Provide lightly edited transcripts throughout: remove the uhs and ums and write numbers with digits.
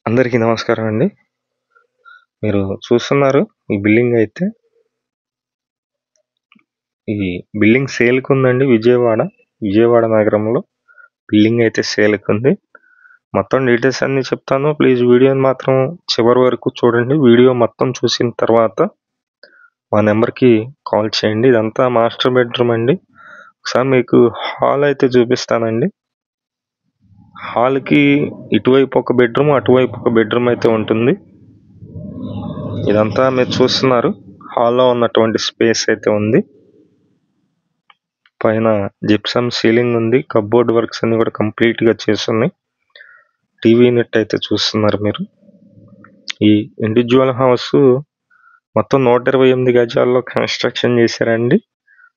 అందరికీ నమస్కారం అండి. మీరు చూస్తున్నారు ఈ బిల్డింగ్ అయితే ఈ బిల్డింగ్ సేల్‌కుందండి విజయవాడ నగరంలో బిల్డింగ్ అయితే సేల్‌కుంది. మొత్తం డీటెయిల్స్ అన్నీ చెప్తాను. ప్లీజ్ వీడియోని మాత్రం చివరి వరకు చూడండి. వీడియో మొత్తం చూసిన తర్వాత మా నెంబర్‌కి కాల్ చేయండి. ఇదంతా మాస్టర్ బెడ్‌రూమ్ అండి. ఒకసారి మీకు హాల్ అయితే చూపిస్తానండి. హాల్‌కి ఇటువైపు ఒక బెడ్‌రూమ్, అటువైపు ఒక బెడ్‌రూమ్ అయితే ఉంటుంది. ఇదంతా మీరు చూస్తున్నారు. హాల్లో ఉన్నటువంటి స్పేస్ అయితే ఉంది. పైన జిప్సమ్ సీలింగ్ ఉంది. కప్‌బోర్డ్ వర్క్స్ అన్ని కూడా కంప్లీట్‌గా చేసున్నాయి. టీవీ యూనిట్ అయితే చూస్తున్నారు మీరు. ఈ ఇండివిడ్యువల్ హౌస్ మొత్తం 128 గజాల్లో కన్స్ట్రక్షన్ చేశారండి.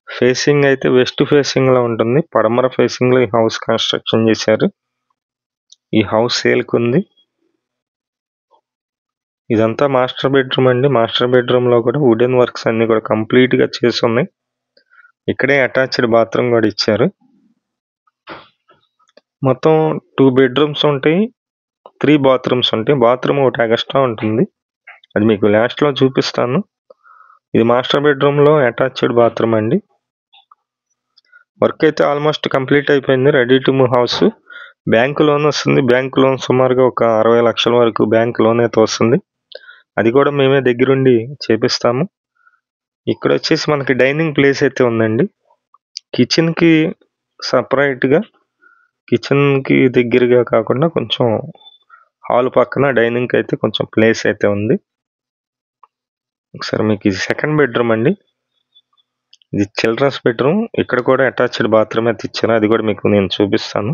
ఫేసింగ్ అయితే వెస్ట్ ఫేసింగ్‌లో ఉంటుంది. పడమర ఫేసింగ్‌లో ఈ హౌస్ కన్స్ట్రక్షన్ చేశారు. ఈ హౌస్ సేల్‌కుంది. ఇదంతా మాస్టర్ బెడ్‌రూమ్ అండి. మాస్టర్ బెడ్‌రూమ్‌లో కూడా వుడెన్ వర్క్స్ అన్ని కూడా కంప్లీట్‌గా చేసున్నాయి. ఇక్కడే అటాచ్డ్ బాత్రూమ్ కూడా ఇచ్చారు. మొత్తం 2 బెడ్‌రూమ్స్ ఉంటాయి. 3 బాత్రూమ్స్ ఉంటాయి. బాత్రూమ్ ఒకటి ఎక్స్ట్రా ఉంటుంది. అది మీకు లాస్ట్‌లో చూపిస్తాను. ఇది మాస్టర్ బెడ్‌రూమ్‌లో అటాచ్డ్ బాత్రూమ్ అండి. వర్క్ అయితే ఆల్మోస్ట్ కంప్లీట్ అయిపోయింది. Ready to move house. Bank loan వస్తుంది. బ్యాంక్ లోన్ సుమారుగా ఒక 60 లక్షల వరకు బ్యాంక్ లోన్ అయితే వస్తుంది. అది కూడా మేమే దగ్గరుండి చేపిస్తాము. ఇక్కడ వచ్చేసి మనకి డైనింగ్ ప్లేస్ అయితే ఉందండి. కిచెన్‌కి సెపరేట్‌గా కిచెన్‌కి దగ్గరగా కాకుండా కొంచెం హాల్ పక్కన డైనింగ్‌కి అయితే కొంచెం ప్లేస్ అయితే ఉంది. ఒకసారి మీకు ఇది సెకండ్ బెడ్‌రూమ్ అండి. ఇది చిల్డ్రన్స్ బెడ్‌రూమ్. ఇక్కడ కూడా అటాచ్డ్ బాత్రూమ్ అయితే ఇచ్చాను. అది కూడా మీకు నేను చూపిస్తాను.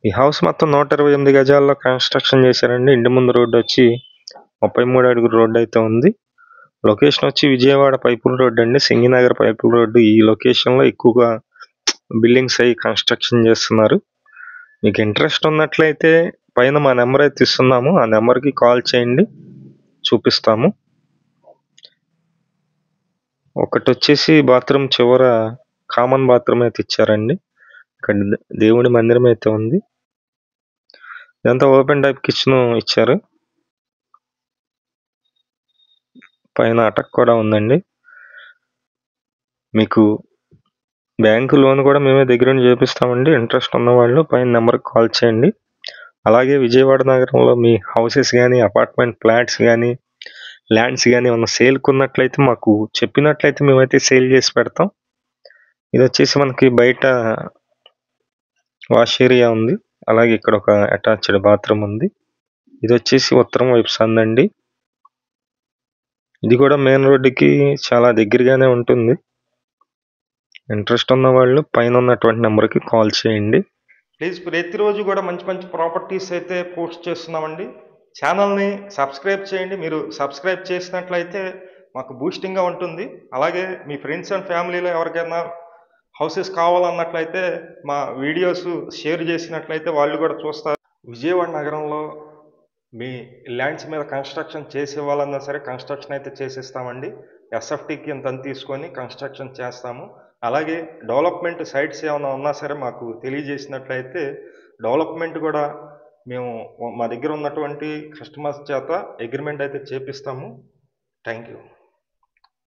ఈ హౌస్ మొత్తం 128 గజాల్లో కన్స్ట్రక్షన్ చేశారండి. ఇంటి ముందు రోడ్డు వచ్చి 33 అడుగుల రోడ్డు అయితే ఉంది. లొకేషన్ వచ్చి విజయవాడ పైపుల్ రోడ్డు అండి. సింగినగర్ పైపుల్ రోడ్డు. ఈ లొకేషన్లో ఎక్కువగా బిల్డింగ్స్ అవి కన్స్ట్రక్షన్ చేస్తున్నారు. మీకు ఇంట్రెస్ట్ ఉన్నట్లయితే పైన మా నెంబర్ అయితే ఇస్తున్నాము. ఆ నెంబర్కి కాల్ చేయండి, చూపిస్తాము. ఒకటి వచ్చేసి బాత్రూమ్ చివర కామన్ బాత్రూమ్ అయితే ఇచ్చారండి. ఇక్కడ దేవుడి మందిరం అయితే ఉంది. ఇదంతా ఓపెన్ టైప్ కిచెన్ ఇచ్చారు. పైన అటక్ కూడా ఉందండి. మీకు బ్యాంకు లోన్ కూడా మేమే దగ్గరుండి చేపిస్తామండి. ఇంట్రెస్ట్ ఉన్న వాళ్ళు పైన నెంబర్కి కాల్ చేయండి. అలాగే విజయవాడ నగరంలో మీ హౌసెస్ కానీ, అపార్ట్మెంట్ ఫ్లాట్స్ కానీ, ల్యాండ్స్ కానీ ఏమన్నా సేల్కున్నట్లయితే మాకు చెప్పినట్లయితే మేమైతే సేల్ చేసి పెడతాం. ఇది వచ్చేసి మనకి బయట వాష్ ఏరియా ఉంది. అలాగే ఇక్కడ ఒక అటాచ్డ్ బాత్రూమ్ ఉంది. ఇది వచ్చేసి ఉత్తరం వైపు సందండి. ఇది కూడా మెయిన్ రోడ్డుకి చాలా దగ్గరగానే ఉంటుంది. ఇంట్రెస్ట్ ఉన్న వాళ్ళు పైన ఉన్నటువంటి నెంబర్కి కాల్ చేయండి. ప్లీజ్ ప్రతిరోజు కూడా మంచి మంచి ప్రాపర్టీస్ అయితే పోస్ట్ చేస్తున్నామండి. ఛానల్ని సబ్స్క్రైబ్ చేయండి. మీరు సబ్స్క్రైబ్ చేసినట్లయితే మాకు బూస్టింగ్గా ఉంటుంది. అలాగే మీ ఫ్రెండ్స్ అండ్ ఫ్యామిలీలో ఎవరికైనా హౌసెస్ కావాలన్నట్లయితే మా వీడియోస్ షేర్ చేసినట్లయితే వాళ్ళు కూడా చూస్తారు. విజయవాడ నగరంలో మీ ల్యాండ్స్ మీద కన్స్ట్రక్షన్ చేసేవాళ్ళన్నా సరే కన్స్ట్రక్షన్ అయితే చేసేస్తామండి. ఎస్ఎఫ్టీకి ఇంత తీసుకొని కన్స్ట్రక్షన్ చేస్తాము. అలాగే డెవలప్మెంట్ సైట్స్ ఏమైనా ఉన్నా సరే మాకు తెలియజేసినట్లయితే డెవలప్మెంట్ కూడా మేము మా దగ్గర ఉన్నటువంటి కస్టమర్స్ చేత అగ్రిమెంట్ అయితే చేపిస్తాము. Thank you.